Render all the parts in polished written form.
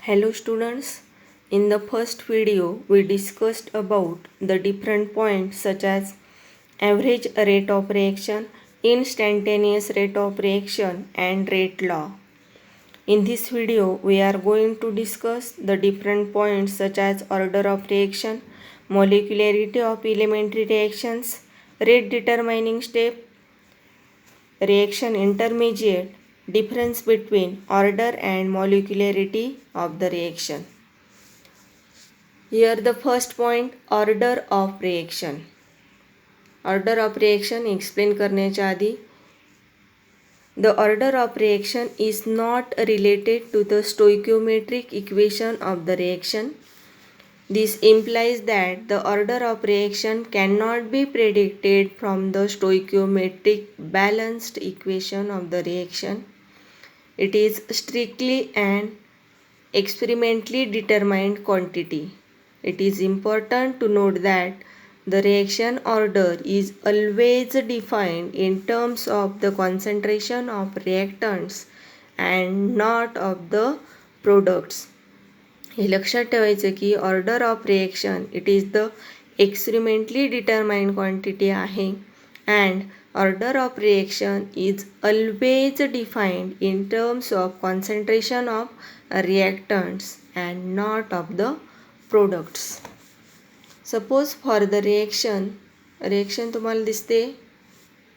Hello students, in the first video we discussed about the different points such as average rate of reaction, instantaneous rate of reaction and rate law. In this video we are going to discuss the different points such as order of reaction, molecularity of elementary reactions, rate determining step, reaction intermediate, difference between order and molecularity of the reaction. Here the first point, order of reaction. Order of reaction explain करण्याच्या आधी, the order of reaction is not related to the stoichiometric equation of the reaction. This implies that the order of reaction cannot be predicted from the stoichiometric balanced equation of the reaction. It is strictly an experimentally determined quantity. It is important to note that the reaction order is always defined in terms of the concentration of reactants and not of the products. हे लक्षात ठेवायचं की order of reaction it is the experimentally determined quantity आहे and order of reaction is always defined in terms of concentration of reactants and not of the products. Suppose for the reaction तुम्हाला दिसते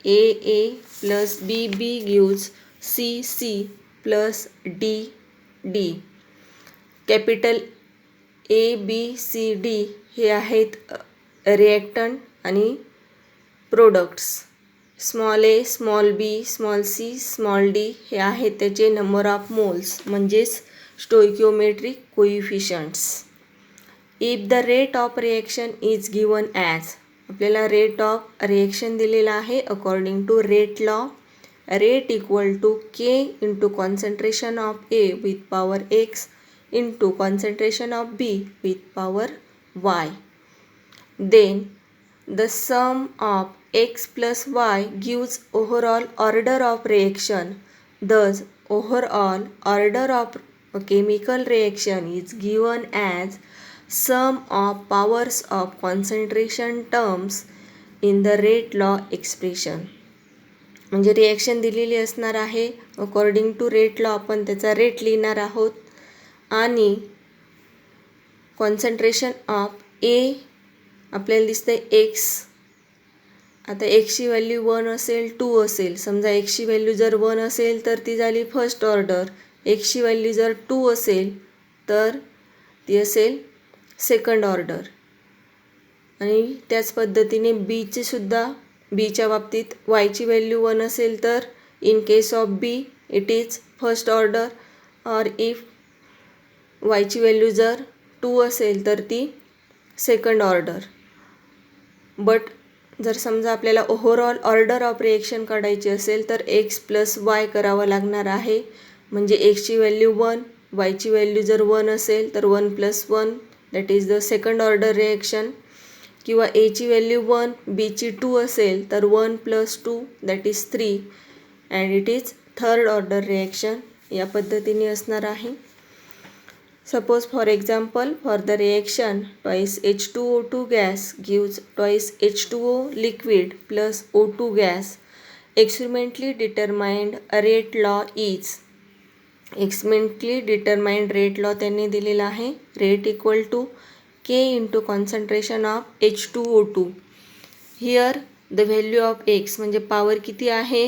A plus B gives C plus D. Capital A B C D हे आहेत reactant आणि products. Small A small B small C small D हे आहेत त्याचे number of moles म्हणजेच स्टोइकिओमेट्रिक coefficients. If the rate of reaction is given as, आपल्याला rate of reaction दिलेला आहे according to rate law. Rate equal to K into concentration of A with power X into concentration of B with power Y. Then the sum of X plus Y gives overall order of reaction. Thus overall order of a chemical reaction is given as sum of powers of concentration terms in the rate law expression. म्हणजे reaction दिलेली असणार आहे according to rate law आपण त्याचा rate लिहिणार आहोत आणि concentration of ए आपल्याला दिसतंय एक्स. आता एक्सची व्हॅल्यू 1 असेल 2 असेल. समजा एक्सची व्हॅल्यू जर 1 असेल तर ती झाली फर्स्ट ऑर्डर. एक्सची व्हॅल्यू जर 2 असेल तर ती असेल सेकंड ऑर्डर. आणि त्याच पद्धतीने बीचे सुद्धा बीच्या बाबतीत वायची व्हॅल्यू 1 असेल तर in case of B it is first order और इफ वायची व्हॅल्यू जर 2 असेल तर ती सेकंड ऑर्डर. बट जर समजा आपल्याला ओव्हरऑल ऑर्डर ऑफ रिएक्शन काढायची असेल तर एक्स प्लस वाय करावं लागणार आहे. म्हणजे एक्सची व्हॅल्यू 1 वायची व्हॅल्यू जर 1 असेल तर 1 plus 1 that is the second order reaction. किंवा एची व्हॅल्यू 1 बीची 2 असेल तर 1 plus 2 that is 3 and it is third order reaction. या पद्धतीने असणार आहे. Suppose for example for the reaction twice H2O2 gas gives twice H2O liquid plus O2 gas. Experimentally determined rate law is, experimentally determined rate law त्यांनी दिलेला आहे. Rate equal to K into concentration of H2O2. Here the value of X म्हणजे power किती आहे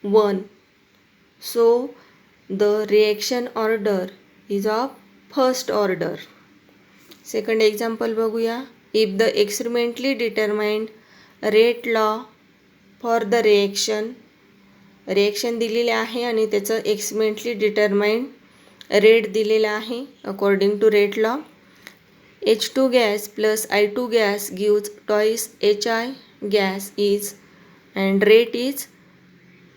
1. So the reaction order is of first order. Second example बघूया. If the experimentally determined rate law for the reaction दिलेले आहे आणि त्याचं experimentally determined rate दिलेला आहे according to rate law. H2 gas plus I2 gas gives twice HI gas is and rate is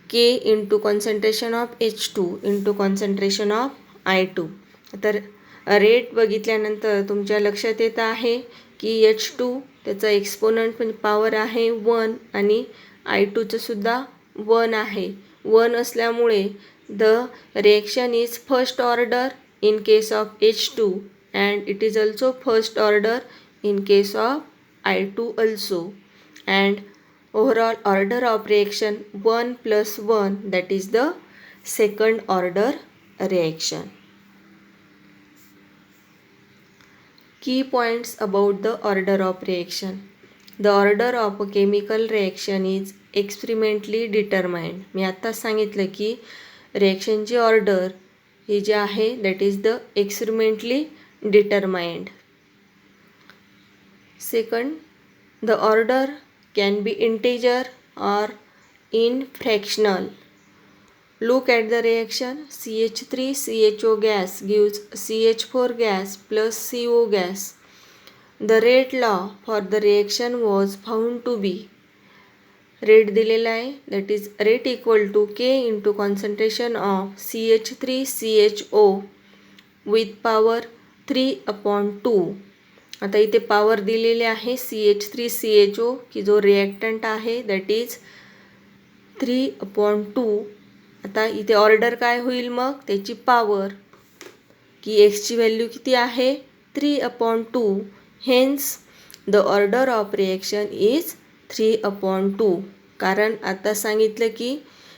K into concentration of H2 into concentration of I2. तर rate बघितल्यानंतर तुमच्या लक्षात येत आहे की H2 त्याचा एक्सपोनंट म्हणजे पॉवर आहे 1 आणि I2चं सुद्धा 1 आहे. 1 असल्यामुळे the reaction is first order in case of H2 and it is also first order in case of I2 also, and overall order of reaction 1 plus 1, that is the second order reaction. Key points about the order of reaction. The order of a chemical reaction is experimentally determined. मी आत्ताच सांगितलं की रिॲक्शनची order ही जी आहे that is the experimentally determined. Second, the order can be integer or in fractional. Look at the reaction. CH3CHO gas gives CH4 gas plus CO gas. The rate law for the reaction was found to be, rate दिलेला आहे, that is rate equal to K into concentration of CH3CHO with power 3/2. आता इथे power दिलेले आहे CH3CHO की जो reactant आहे that is 3/2. आता इथे ऑर्डर काय होईल मग त्याची पॉवर की एक्सची व्हॅल्यू किती आहे 3/2. Hence the order of reaction is 3/2. कारण आता सांगितलं की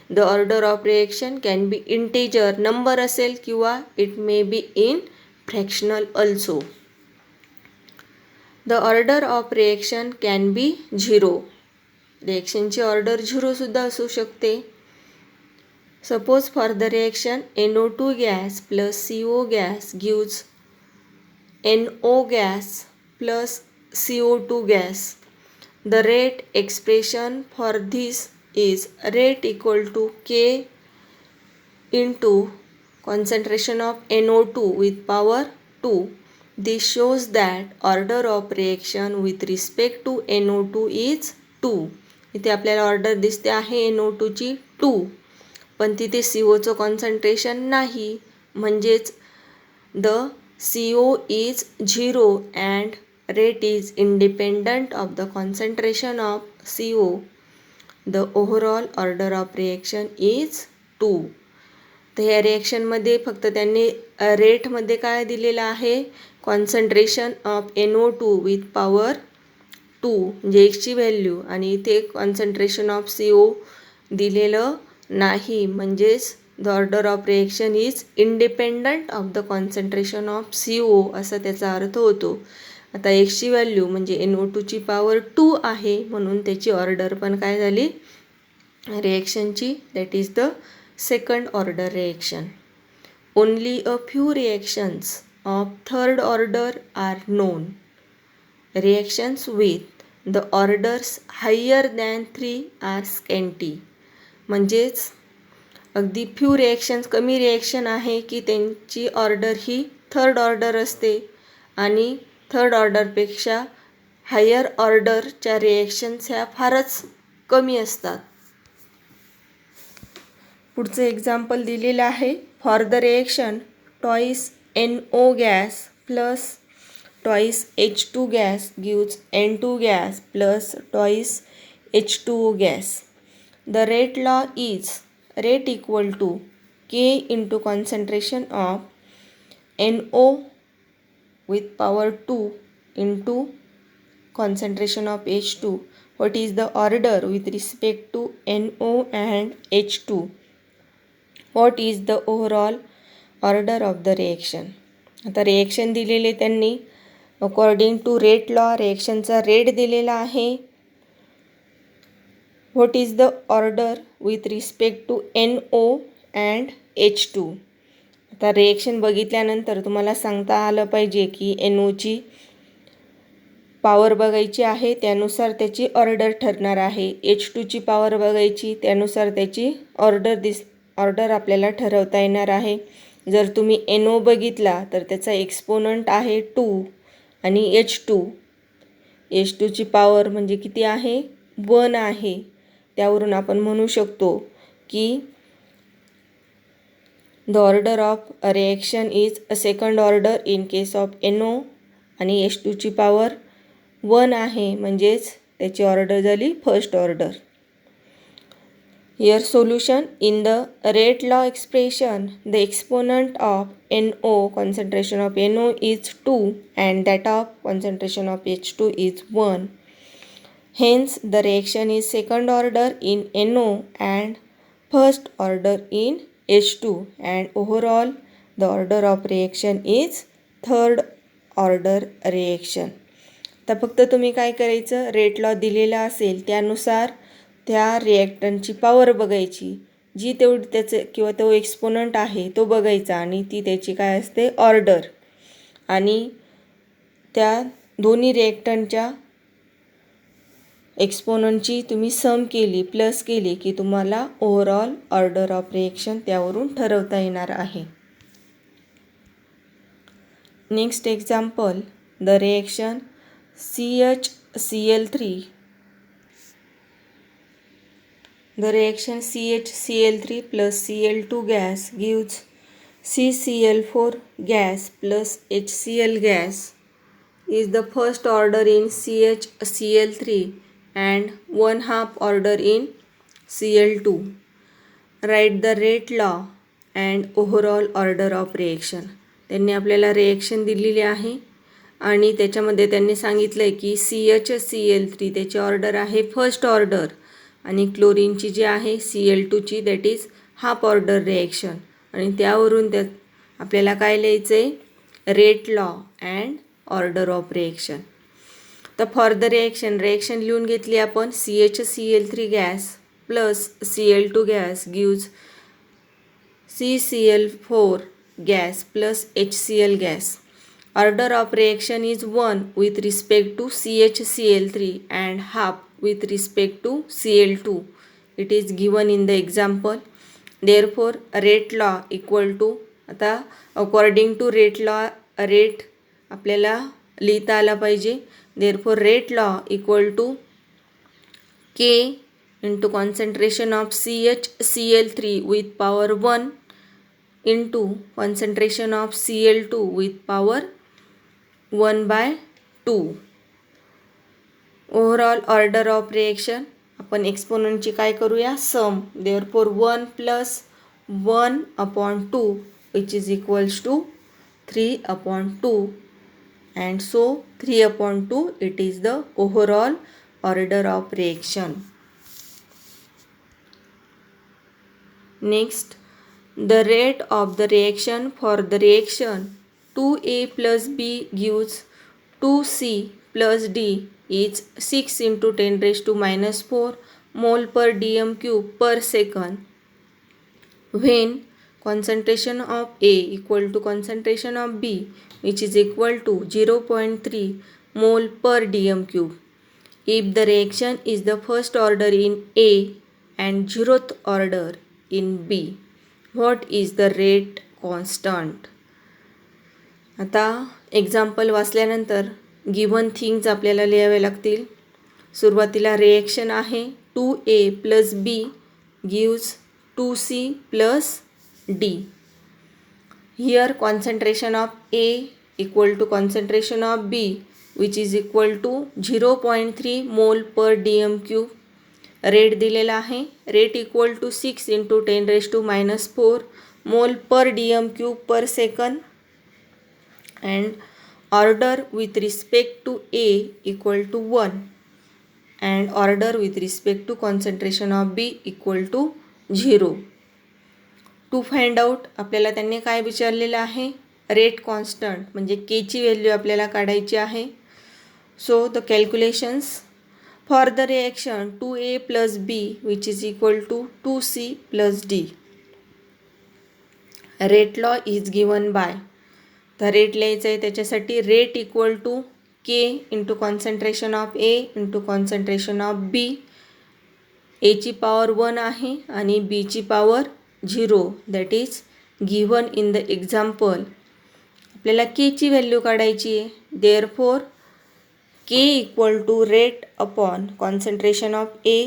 the order of reaction can be integer, number असेल किंवा it may be in fractional also. The order of reaction can be 0. रिॲक्शनची ऑर्डर 0 सुद्धा असू शकते. Suppose for the reaction NO2 gas plus CO gas gives NO gas plus CO2 gas. The rate expression for this is rate equal to K into concentration of NO2 with power 2. This shows that order of reaction with respect to NO2 is 2. इथे आपल्याला order दिसते आहे NO2 ची 2, पण तिथे COचं concentration नाही, म्हणजेच the CO is 0 and rate is independent of the concentration of CO. The overall order of reaction is 2. तर ह्या रिॲक्शनमध्ये फक्त त्यांनी रेटमध्ये काय दिलेलं आहे concentration of NO2 with power 2 म्हणजे एक्सची व्हॅल्यू, आणि इथे कॉन्सन्ट्रेशन ऑफ CO दिलेलं नाही, म्हणजेच the order of reaction is independent of the concentration of CO असा त्याचा अर्थ होतो. आता एक्सची व्हॅल्यू म्हणजे NO2 ची पॉवर 2 आहे, म्हणून त्याची ऑर्डर पण काय झाली रिॲक्शनची, that is the second order reaction. Only a few reactions of third order are known. Reactions with the orders higher than 3 are scanty. म्हणजेच अगदी फ्यू रिॲक्शन्स, कमी रिॲक्शन आहे की त्यांची ऑर्डर ही थर्ड ऑर्डर असते आणि थर्ड ऑर्डरपेक्षा हायर ऑर्डरच्या रिॲक्शन्स ह्या फारच कमी असतात. पुढचं एक्झाम्पल दिलेलं आहे. For the reaction twice NO gas plus twice H2 gas gives N2 gas plus twice H2O gas. The rate law is rate equal to K into concentration of NO with power 2 into concentration of H2. What is the order with respect to NO and H2? What is the overall order of the reaction? आता reaction दिलेले त्यांनी according to rate law रिॲक्शनचा rate दिलेला आहे. What is the order with respect to NO and H2? आता reaction बघितल्यानंतर तुम्हाला सांगता आलं पाहिजे की NOची पॉवर बघायची आहे, त्यानुसार त्याची ऑर्डर ठरणार आहे. H2ची पॉवर बघायची, त्यानुसार त्याची ऑर्डर आपल्याला ठरवता येणार आहे. जर तुम्ही NO बघितला तर त्याचा एक्सपोनंट आहे 2 आणि H2ची पॉवर म्हणजे किती आहे 1 आहे. त्यावरून आपण म्हणू शकतो की the order of a reaction is a second order in case of NO आणि H2ची पॉवर 1 आहे, म्हणजेच त्याची ऑर्डर झाली first order. Here solution: in the rate law expression, the exponent of NO, concentration of NO is 2 and that of concentration of H2 is 1. Hence, the reaction is second order in NO and first order in H2, and overall the order of reaction is third order reaction. तर फक्त तुम्ही काय करायचं, rate law दिलेला असेल त्यानुसार त्या रिॲक्टंटची power बघायची, जी तेवढी त्याचं किंवा तो एक्सपोनंट आहे तो बघायचा आणि ती त्याची काय असते ऑर्डर, आणि त्या दोन्ही रिॲक्टंटच्या एक्सपोनंटची तुम्ही सम केली प्लस केली की तुम्हाला ओव्हरऑल ऑर्डर ऑफ रिॲक्शन त्यावरून ठरवता येणार आहे. Next example, the reaction CHCl3. The reaction CHCl3 plus Cl2 gas gives CCl4 gas plus HCl gas is the first order in CHCl3 and 1/2 order in Cl2. Write the rate law and overall order of reaction. त्यांनी आपल्याला reaction दिलेली आहे आणि त्याच्यामध्ये त्यांनी सांगितलं आहे की CHCl3 त्याची ऑर्डर आहे फर्स्ट ऑर्डर आणि क्लोरीनची जी आहे Cl2ची that is half order reaction, आणि त्यावरून आपल्याला काय लिहायचं आहे, rate law and order of reaction. तर फॉर द रिॲक्शन लिहून घेतली आपण. CHCl3 gas plus Cl2 gas gives CCl4 gas plus HCl gas. Order of reaction is 1 with respect to CHCl3 and half with respect to Cl2. It is given in the example. Therefore, rate law equal to, आता according to rate law, rate आपल्याला लिहिता आला पाहिजे. Therefore, rate law equal to K into concentration of CHCl3 with power 1 into concentration of Cl2 with power 1/2. Overall order of reaction आपण एक्सपोनंटची काय करूया, sum. Therefore 1 + 1/2 which is equals to 3/2 and so 3/2 it is the overall order of reaction. Next, the rate of the reaction for the reaction 2A plus B gives 2C plus D is 6 into 10 raised to minus 4 mole per dm cube per second when concentration of A equal to concentration of B which is equal to 0.3 mole per dm cube. If the reaction is the first order in A and 0th order in B, what is the rate constant? आता example वाचल्यानंतर given things आपल्याला लिहावे लागतील. सुरुवातीला reaction आहे 2A plus B gives 2C plus D. Here concentration of A equal to concentration of B which is equal to 0.3 mole per dm cube. Rate दिलेला आहे. Rate equal to 6 into 10 raised to minus 4 mole per dm cube per second, and order with respect to A equal to 1 and order with respect to concentration of B equal to 0. To find out आपल्याला त्यांनी काय विचारलेलं आहे, rate constant म्हणजे केची value आपल्याला काढायची आहे. So the calculations for the reaction 2A plus B which is equal to 2C plus D. Rate law is given by, the rate लिहायचं आहे त्याच्यासाठी rate equal to K into concentration of A into concentration of B. A ची power 1 आहे आणि B ची power 0 that is given in the example. आपल्याला K ची value काढायची आहे. therefore K equal to rate upon concentration of A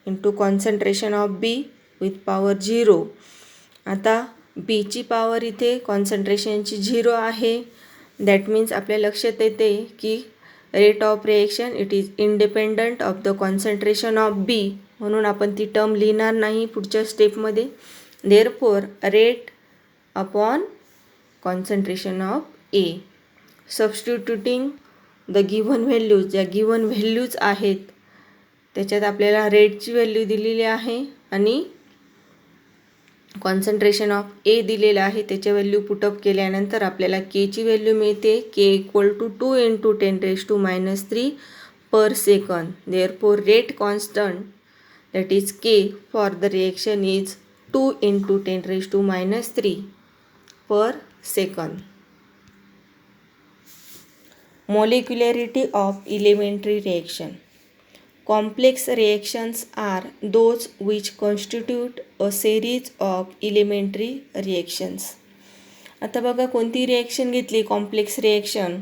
into concentration of B with power 0. आता B ची पॉवर इथे कॉन्सन्ट्रेशनची 0 आहे. दॅट मीन्स आपल्या लक्षात येते की rate of reaction it is independent of the concentration of B, म्हणून आपण ती टर्म लिहिणार नाही पुढच्या स्टेपमध्ये. Therefore rate upon concentration of A. Substituting the given values, ज्या गिव्हन व्हॅल्यूज आहेत त्याच्यात आपल्याला रेटची व्हॅल्यू दिलेली आहे आणि कॉन्सन्ट्रेशन ऑफ ए दिलेलं आहे, त्याच्या व्हॅल्यू पुटअप केल्यानंतर आपल्याला केची व्हॅल्यू मिळते. K equal to 2 × 10⁻³ per second. Therefore rate constant that is K for the reaction is 2 × 10⁻³ per second. Molecularity of elementary reaction. Complex reactions are those which constitute a series of elementary reactions. आता बघा कोणती reaction घेतली complex reaction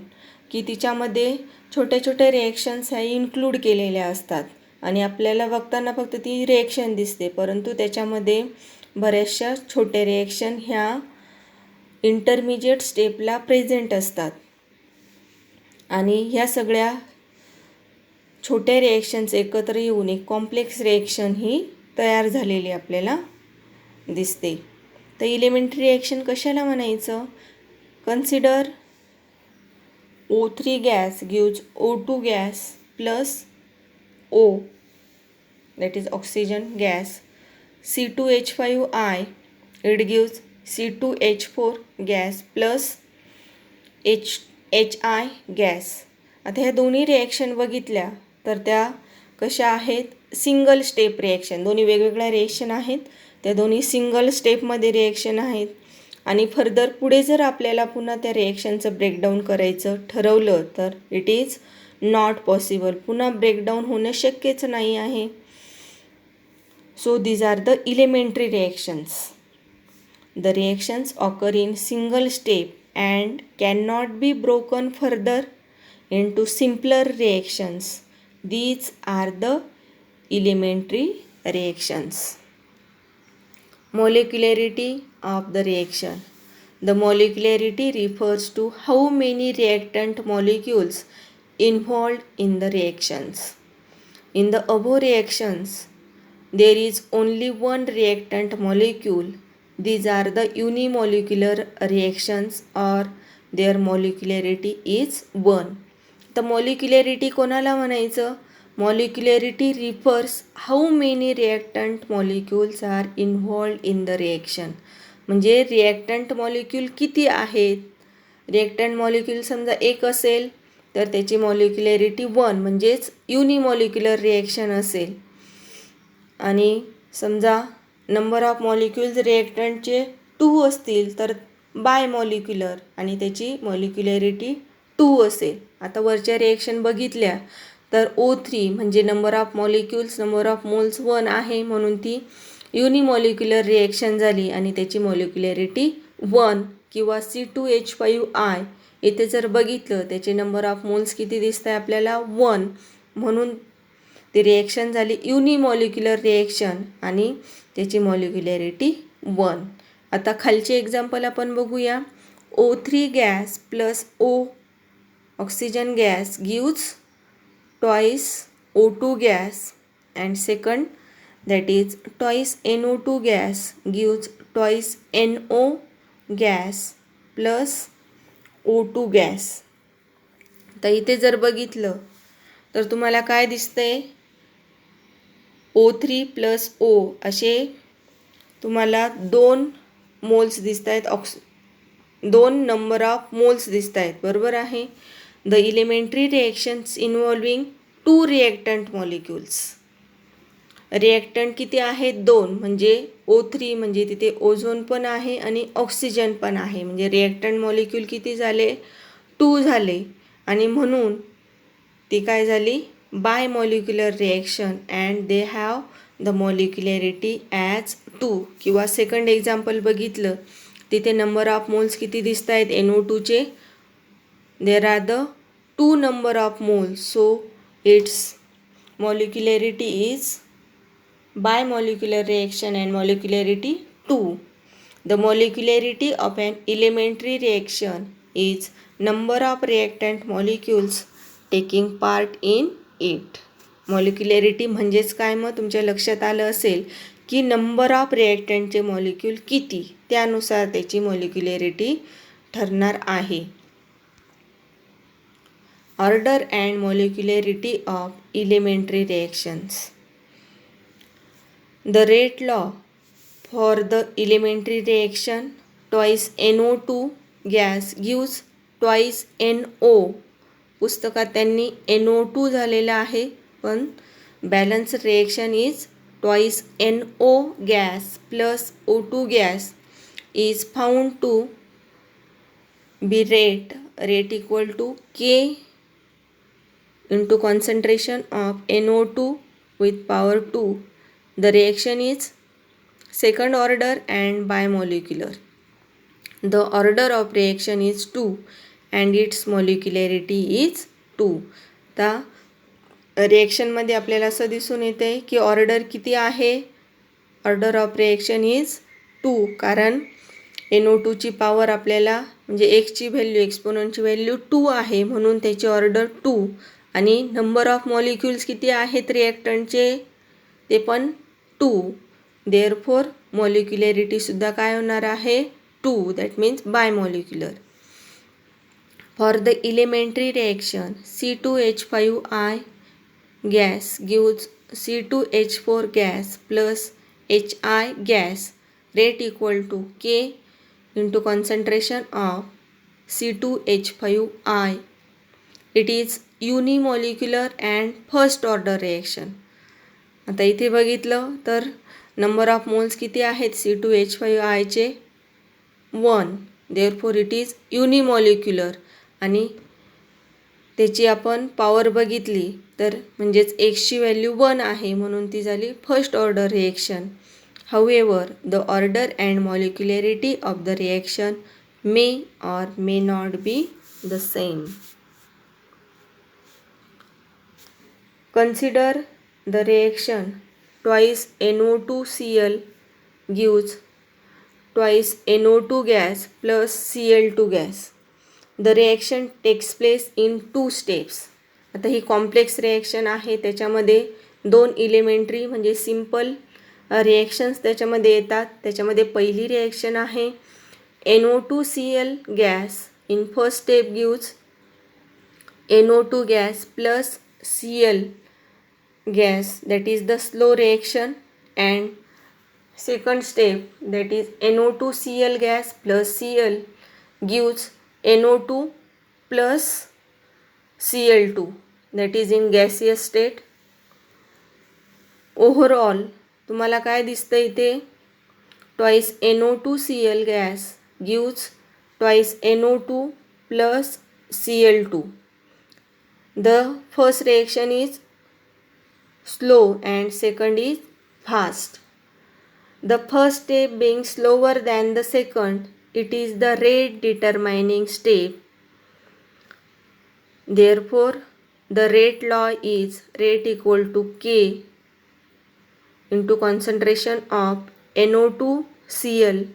की तिच्यामध्ये छोट्या छोट्या reactions ह्या include केलेल्या असतात आणि आपल्याला बघताना फक्त ती रिॲक्शन दिसते, परंतु त्याच्यामध्ये बऱ्याचशा छोट्या रिॲक्शन ह्या इंटरमिजिएट स्टेपला प्रेझेंट असतात आणि ह्या सगळ्या छोट्या रिॲक्शन्स एकत्र येऊन एक कॉम्प्लेक्स रिॲक्शन ही तयार झालेली आपल्याला दिसते. तर इलेमेंटरी रिॲक्शन कशाला म्हणायचं? Consider O3 gas gives O2 gas plus O that is oxygen gas. C2H5I it gives C2H4 gas plus HI gas. आता ह्या दोन्ही रिॲक्शन बघितल्या तर त्या कशा आहेत? Single step reaction. दोन्ही वेगवेगळ्या रिॲक्शन आहेत, त्या दोन्ही सिंगल स्टेपमध्ये रिॲक्शन आहेत. आणि फर्दर पुढे जर आपल्याला पुन्हा त्या रिॲक्शनचं ब्रेकडाऊन करायचं ठरवलं तर इट इज नॉट पॉसिबल. पुन्हा ब्रेकडाऊन होणं शक्यच नाही आहे. So these are the elementary reactions. The reactions occur in single step and cannot be broken further into simpler reactions. These are the elementary reactions. Molecularity of the reaction. The molecularity refers to how many reactant molecules involved in the reactions. In the above reactions, there is only one reactant molecule. These are the unimolecular reactions or their molecularity is 1. The molecularity कोणाला म्हणायचं? Molecularity refers how many reactant molecules are involved in the reaction. म्हणजे reactant molecule किती आहेत? reactant molecule समजा एक असेल तर त्याची molecularity 1 म्हणजेच unimolecular reaction असेल. आणि समजा नंबर ऑफ मॉलिक्युल्स रिॲक्टंटचे 2 असतील तर बाय मॉलिक्युलर आणि त्याची मॉलिक्युलॅरिटी 2 असेल. आता वरच्या रिॲक्शन बघितल्या तर O3 म्हणजे number of molecules number of moles 1 आहे म्हणून ती युनिमॉलिक्युलर रिॲक्शन झाली आणि त्याची मॉलिक्युलॅरिटी 1. किंवा C2H5I इथे जर बघितलं त्याचे नंबर ऑफ मोल्स किती दिसत आहे आपल्याला 1 म्हणून ती रिॲक्शन झाली युनिमॉलिक्युलर रिॲक्शन आणि त्याची मॉलिक्युलॅरिटी 1. आता खालचे एक्झाम्पल आपण बघूया. O3 gas plus O oxygen gas gives twice O2 gas and second that is twice NO2 gas gives twice NO gas plus O2 gas. तर इथे जर बघितलं तर तुम्हाला काय दिसतंय? O3 प्लस O असे तुम्हाला 2 मोल्स दिसत आहेत, 2 नंबर ऑफ मोल्स दिसत आहेत, बरोबर आहे. The elementary reactions involving 2 reactant molecules. Reactant किती आहेत? 2. म्हणजे O3 म्हणजे तिथे ओझोन पण आहे आणि ऑक्सिजन पण आहे, म्हणजे रिॲक्टंट मॉलिक्युल किती झाले? 2 झाले आणि म्हणून ती काय झाली? Bimolecular reaction and they have the molecularity as 2. किंवा सेकंड एक्झाम्पल बघितलं तिथे नंबर ऑफ मोल्स किती दिसत आहेत NO2चे? There are the 2 number of moles. So its molecularity is bimolecular reaction and molecularity 2. The molecularity of an elementary reaction is number of reactant molecules taking part in it. Molecularity म्हणजेच काय, मग तुमच्या लक्षात आलं असेल की number of रिॲक्टंटचे molecule किती, त्यानुसार त्याची मॉलिक्युलॅरिटी ठरणार आहे. Order and molecularity of elementary reactions. The rate law for the elementary reaction twice NO2 gas gives twice NO. पुस्तकात त्यांनी NO2 झालेला आहे, पण balance reaction is twice NO gas plus O2 gas is found to be rate equal to K into concentration of NO2 with power 2. The reaction is second order and bimolecular. The order of reaction is 2 and its molecularity is 2. आता रिॲक्शनमध्ये आपल्याला असं दिसून येते की order किती आहे. Order of reaction is 2, कारण NO2ची power आपल्याला म्हणजे एक्सची व्हॅल्यू, एक्सपोनंटची व्हॅल्यू 2 आहे, म्हणून त्याची ऑर्डर 2. आणि नंबर ऑफ मॉलिक्युल्स किती आहेत रिॲक्टंटचे, ते पण 2. देअरफॉर मॉलिक्युलॅरिटीसुद्धा काय होणार आहे, 2. That means bimolecular. For the elementary reaction C2H5I gas gives C2H4 gas plus HI gas, rate equal to K into concentration of C2H5I. It is unimolecular and first order reaction. आता इथे बघितलं तर number of moles किती आहेत C2H5I चे, 1. Therefore it is unimolecular. आणि त्याची आपण पॉवर बघितली तर म्हणजेच एक्सची व्हॅल्यू 1 आहे, म्हणून ती झाली first order reaction. However the order and molecularity of the reaction may or may not be the same. Consider the reaction twice NO2Cl gives twice NO2 gas plus Cl2 gas. The reaction takes place in 2 steps. आता ही complex reaction आहे, त्याच्यामध्ये 2 elementary म्हणजे simple reactions त्याच्यामध्ये येतात. त्याच्यामध्ये पहिली reaction आहे NO2Cl gas in first step gives NO2 gas plus Cl gas, that is the slow reaction, and second step, that is NO2Cl gas plus Cl gives NO2 plus Cl2, that is in gaseous state. Overall तुम्हाला काय दिसतं इथे, twice NO2Cl gas gives twice NO2 plus Cl2. The first reaction is slow and second is fast. The first step being slower than the second, it is the rate determining step. Therefore, the rate law is rate equal to K into concentration of NO2Cl.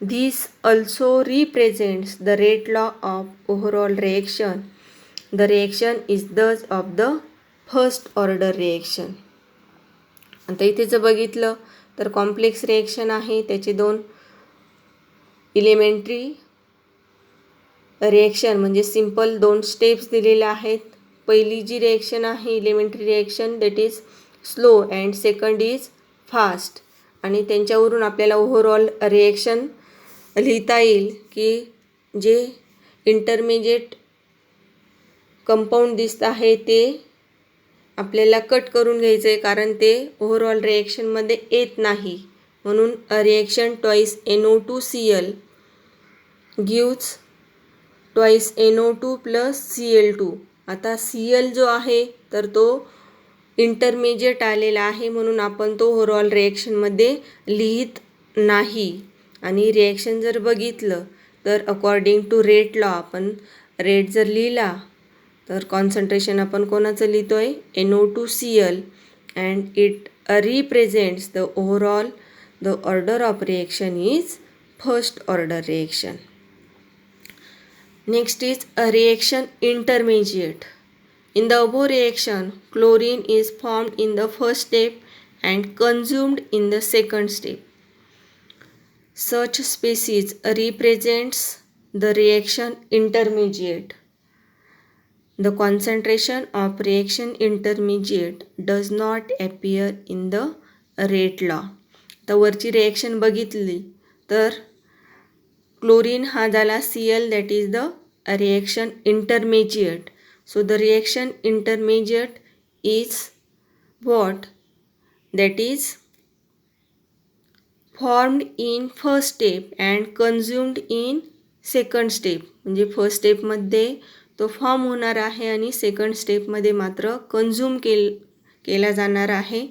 This also represents the rate law of overall reaction. The reaction is thus of the first order reaction. आता इथे जर बघितलं तर complex reaction आहे, त्याचे 2 elementary reaction म्हणजे simple 2 steps दिलेल्या आहेत. पहिली जी रिॲक्शन आहे elementary reaction, that is slow and second is fast. आणि त्यांच्यावरून आपल्याला ओव्हरऑल रिॲक्शन लिहिता येईल की जे इंटरमिजिएट कंपाऊंड दिसत आहे ते आपल्याला कट करून घ्यायचं आहे, कारण ते ओव्हरऑल रिॲक्शनमध्ये येत नाही. म्हणून reaction twice NO2Cl gives twice NO2 plus Cl2. आता Cl जो आहे तर तो इंटरमिजिएट आलेला आहे, म्हणून आपण तो ओव्हरऑल रिॲक्शनमध्ये लिहित नाही. आणि रिॲक्शन जर बघितलं तर अकॉर्डिंग टू रेट लॉ आपण रेट जर लिहिला तर कॉन्सन्ट्रेशन आपण कोणाचं लिहितो आहे, NO2Cl, and it represents the overall the order of reaction is first order reaction. Next is a reaction intermediate. In the above reaction, chlorine is formed in the first step and consumed in the second step. Such species represents the reaction intermediate. The concentration of reaction intermediate does not appear in the rate law. तर वरची reaction बघितली तर chlorine हा झाला Cl, that is the reaction intermediate. So the reaction intermediate is what? That is formed in first step and consumed in second step. म्हणजे first स्टेपमध्ये तो form होणार आहे आणि सेकंड स्टेपमध्ये मात्र कन्झ्यूम केला जाणार आहे.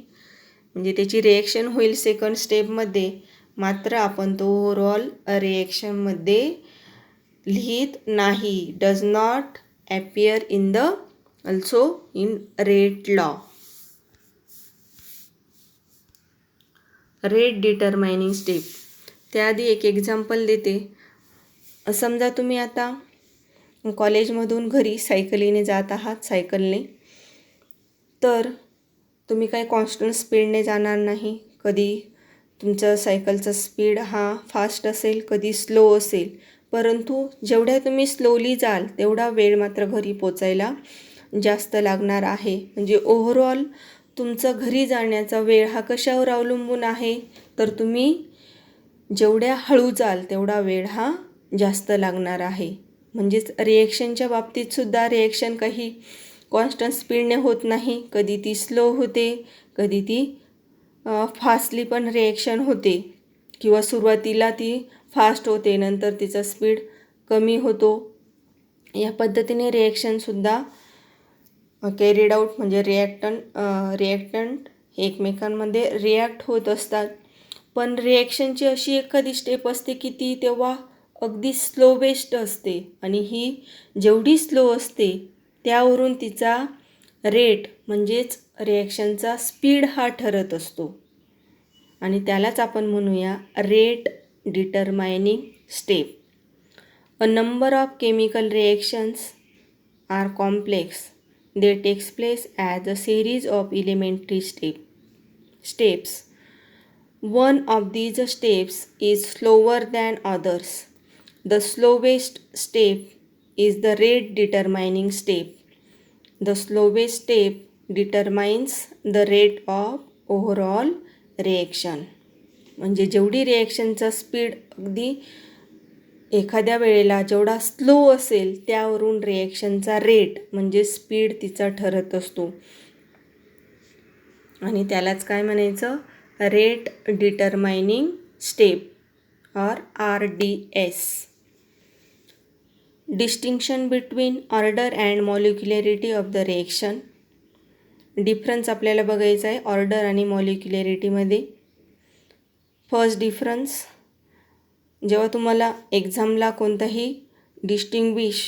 म्हणजे त्याची रिएक्शन होईल सेकंड स्टेपमध्ये, मात्र आपण तो ओव्हरऑल रिएक्शनमध्ये लिहित नाही. Does not appear in the also in rate law. Rate determining step. त्याआधी एक एक्झाम्पल देते. समजा तुम्ही आता कॉलेजमधून घरी सायकलीने जात आहात, सायकलने, तर तुम्ही काही कॉन्स्टंट स्पीडने जाणार नाही. कधी तुमचं सायकलचा स्पीड हा फास्ट असेल, कधी स्लो असेल, परंतु जेवढ्या तुम्ही स्लोली जाल तेवढा वेळ मात्र घरी पोचायला जास्त लागणार आहे. म्हणजे ओव्हरऑल तुमचं घरी जाण्याचा वेळ हा कशावर अवलंबून आहे, तर तुम्ही जेवढ्या हळू जाल तेवढा वेळ हा जास्त लागणार आहे. म्हणजेच रिएक्शनच्या बाबतीतसुद्धा रिएक्शन काही कॉन्स्टंट स्पीडने होत नाही. कधी ती स्लो होते, कधी ती फास्टली पण रिएक्शन होते, किंवा सुरुवातीला ती फास्ट होते, नंतर तिचा स्पीड कमी होतो. या पद्धतीने रिएक्शनसुद्धा कॅरीड आऊट, म्हणजे रिॲक्टंट एकमेकांमध्ये रिॲक्ट होत असतात. पण रिॲक्शनची अशी एखादी स्टेप असते की ती तेव्हा अगदी स्लोवेस्ट असते, आणि ही जेवढी स्लो असते त्यावरून तिचा रेट म्हणजेच रिॲक्शनचा स्पीड हा ठरत असतो, आणि त्यालाच आपण म्हणूया rate determining step. A number of chemical reactions are complex. They takes place as a series of elementary steps. One of these steps is slower than others. The slowest step is the rate determining step. The slowest step determines the rate of overall reaction. म्हणजे जेवढी रिॲक्शनचा speed अगदी एखाद्या वेळेला जेवढा slow असेल त्यावरून रिॲक्शनचा rate म्हणजे speed तिचा ठरत असतो, आणि त्यालाच काय म्हणायचं, rate determining step or RDS. Distinction between order and molecularity of the reaction. Difference आपल्याला बघायचा आहे ऑर्डर आणि मॉलिक्युलॅरिटीमध्ये. फर्स्ट डिफरन्स, जेव्हा तुम्हाला एक्झामला कोणताही डिस्टिंग्विश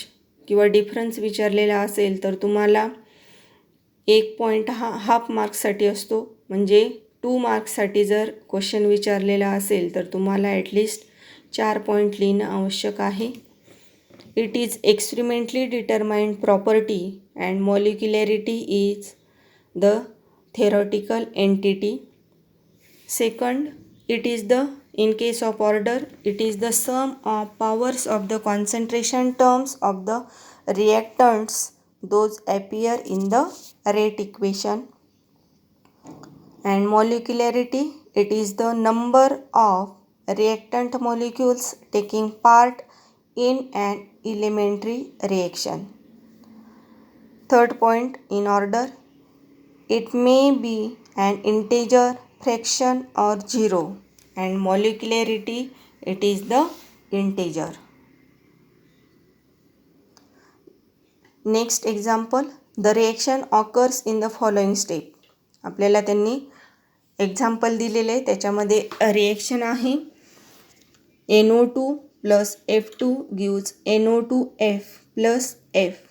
किंवा डिफरन्स विचारलेला असेल तर तुम्हाला 1 पॉईंट हा हाफ मार्क्ससाठी असतो. म्हणजे 2 मार्क्ससाठी जर क्वेश्चन विचारलेला असेल तर तुम्हाला ॲटलिस्ट 4 पॉईंट लिहिणं आवश्यक आहे. It is experimentally determined property and molecularity is the theoretical entity. Second, it is the, in case of order, it is the sum of powers of the concentration terms of the reactants. Those appear in the rate equation. And molecularity, it is the number of reactant molecules taking part in an elementary reaction. Third point, in order, it may be an integer, fraction or zero, and molecularity, it is the integer. Next example, the reaction occurs in the following step. आपल्याला त्यांनी example दिलेले आहे, त्याच्यामध्ये reaction आहे NO2 plus F2 gives NO2F plus F.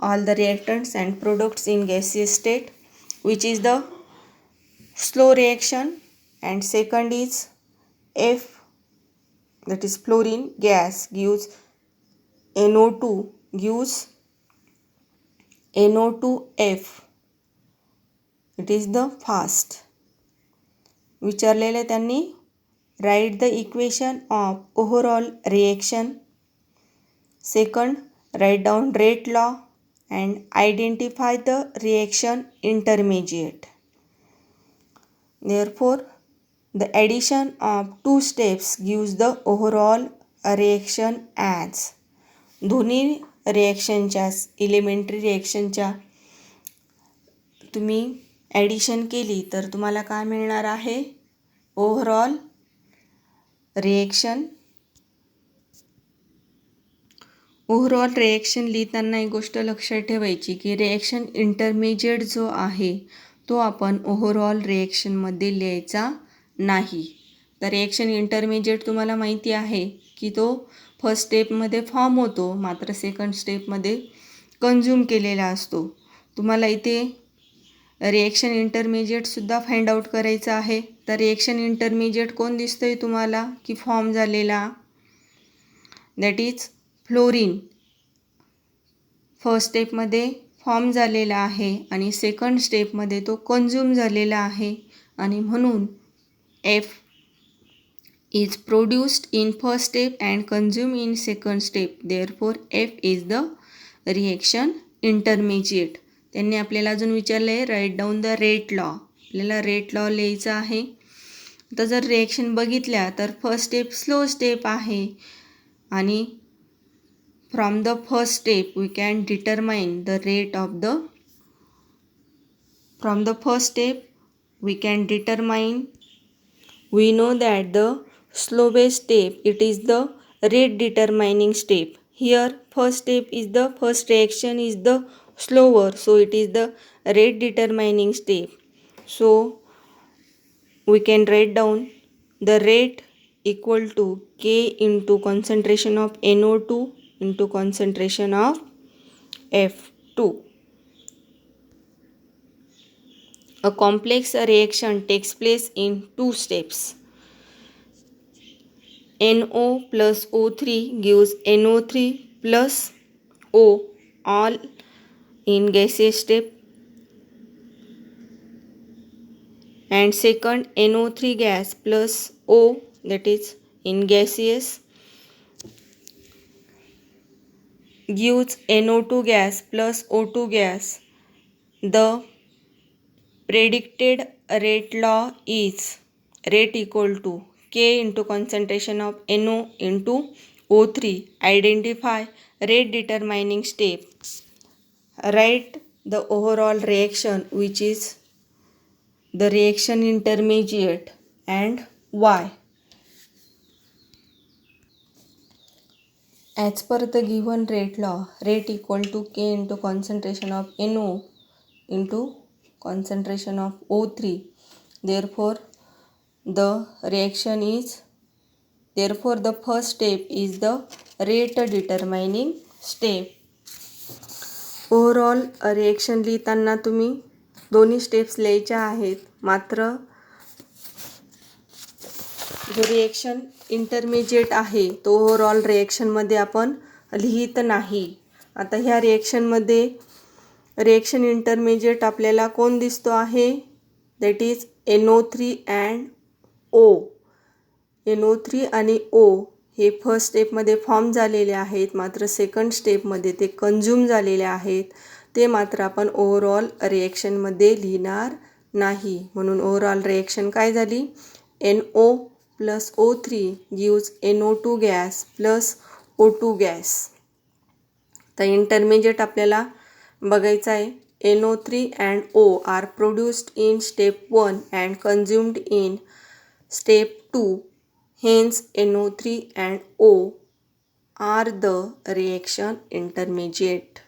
All the reactants and products in gaseous state, which is the slow reaction, and second is F, that is fluorine gas, gives NO2 gives NO2F. It is the fast. विचारलेले त्यांनी write the equation of overall reaction. Second, write down rate law and identify the reaction intermediate. Therefore, the addition of two steps gives the overall reaction as. दोन्ही रिॲक्शनच्या elementary रिॲक्शनच्या तुम्ही addition केली तर तुम्हाला काय मिळणार आहे? Overall reaction. ओव्हरऑल रिॲक्शन लिहिताना एक गोष्ट लक्षात ठेवायची की रिॲक्शन इंटरमिजिएट जो आहे तो आपण ओव्हरऑल रिॲक्शनमध्ये लिहायचा नाही. तर रिॲक्शन इंटरमिजिएट तुम्हाला माहिती आहे की तो फर्स्ट स्टेपमध्ये फॉर्म होतो, मात्र सेकंड स्टेपमध्ये कन्झ्युम केलेला असतो. तुम्हाला इथे रिॲक्शन इंटरमिजिएटसुद्धा फाइंड आउट करायचं आहे. तर रिॲक्शन इंटरमिजिएट कोण दिसतं आहे तुम्हाला की फॉर्म झालेला? That is fluorine. फर्स्ट स्टेपमध्ये फॉर्म झालेला आहे आणि सेकंड स्टेपमध्ये तो कन्झ्युम झालेला आहे आणि म्हणून F is produced in first step and consumed in second step. Therefore, F is the reaction intermediate. त्यांनी आपल्याला अजून विचारलं आहे write down the rate law. आपल्याला रेट लॉ लिहायचा आहे. तर जर रिॲक्शन बघितल्या तर फर्स्ट स्टेप स्लो स्टेप आहे आणि from the first step we can determine the rate of the from the first step we can determine. We know that the slowest step it is the rate determining step. Here first step is the first reaction is the slower, so it is the rate determining step. So we can write down the rate equal to K into concentration of NO2 into concentration of F2. A complex reaction takes place in two steps. NO plus O3 gives NO3 plus O, all in gaseous step. And second, NO3 gas plus O, that is in gaseous, gives NO2 gas plus O2 gas. The predicted rate law is rate equal to K into concentration of NO into O3. Identify rate determining step. Write the overall reaction which is the reaction intermediate and why. As per the given rate law, rate equal to K into concentration of NO into concentration of O3. Therefore the reaction is therefore the first step is the rate determining step. Overall reaction लिहिताना तुम्ही दोन्ही steps लिहायच्या आहेत, मात्र जो reaction intermediate आहे तो overall रिॲक्शनमध्ये आपण लिहित नाही. आता ह्या रिॲक्शनमध्ये रिॲक्शन इंटरमिजिएट आपल्याला कोण दिसतो आहे? That is NO3 and O. NO3 आणि O हे फर्स्ट स्टेपमध्ये फॉर्म झालेले आहेत, मात्र सेकंड स्टेपमध्ये ते कन्झ्युम झालेले आहेत. ते मात्र आपण ओव्हरऑल रिॲक्शनमध्ये लिहिणार नाही. म्हणून ओव्हरऑल रिॲक्शन काय झाली? NO plus O3 gives NO2 gas plus O2 gas. तर इंटरमिजिएट आपल्याला बघायचं आहे. NO3 and O are produced in step 1 and consumed in step 2. Hence, NO3 and O are the reaction intermediate.